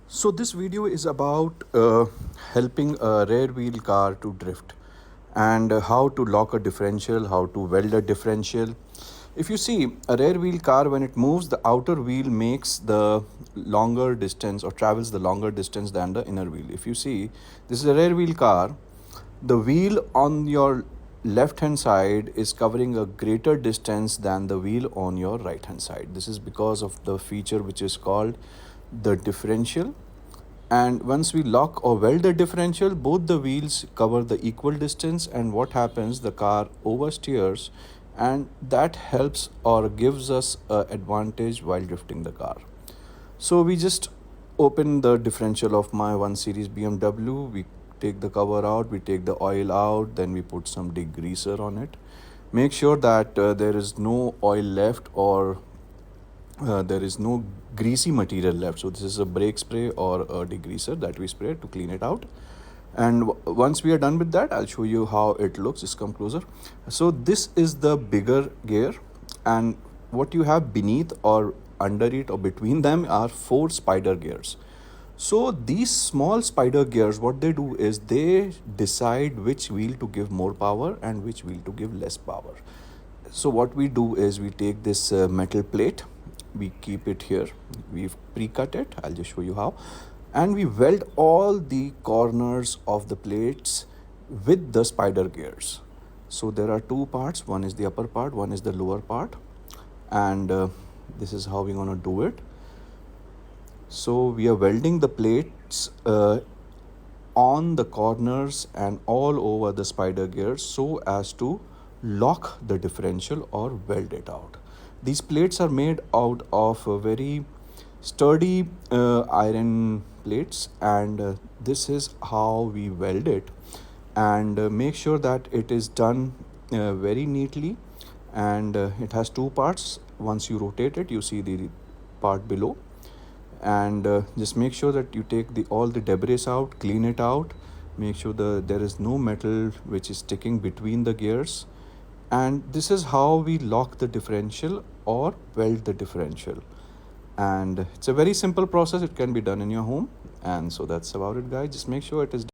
So this video is about helping a rear wheel car to drift and how to lock a differential, how to weld a differential. If you see a rear wheel car, when it moves, the outer wheel makes the longer distance or travels the longer distance than the inner wheel. If you see, this is a rear wheel car. The wheel on your left hand side is covering a greater distance than the wheel on your right hand side. This is because of the feature which is called the differential. And once we lock or weld the differential, both the wheels cover the equal distance, and what happens, the car oversteers, and that helps or gives us a advantage while drifting the car. So we just open the differential of my 1 series BMW. We take the cover out, we take the oil out, then we put some degreaser on it. Make sure that there is no oil left or there is no greasy material left. So this is a brake spray or a degreaser that we spray to clean it out. And once we are done with that, I'll show you how it looks. Just come closer. So this is the bigger gear, and what you have beneath or under it or between them are 4 spider gears. So these small spider gears, what they do is they decide which wheel to give more power and which wheel to give less power. So what we do is we take this metal plate, we keep it here, we've pre-cut it, I'll just show you how, and we weld all the corners of the plates with the spider gears. So there are 2 parts, one is the upper part, one is the lower part, and this is how we're going to do it. So we are welding the plates on the corners and all over the spider gears so as to lock the differential or weld it out. These plates are made out of very sturdy iron plates, and this is how we weld it, and make sure that it is done very neatly, and it has 2 parts. Once you rotate it, you see the part below, and just make sure that you take all the debris out, clean it out, make sure there is no metal which is sticking between the gears. And this is how we lock the differential or weld the differential, and it's a very simple process. It can be done in your home, and so that's about it, guys. Just make sure it is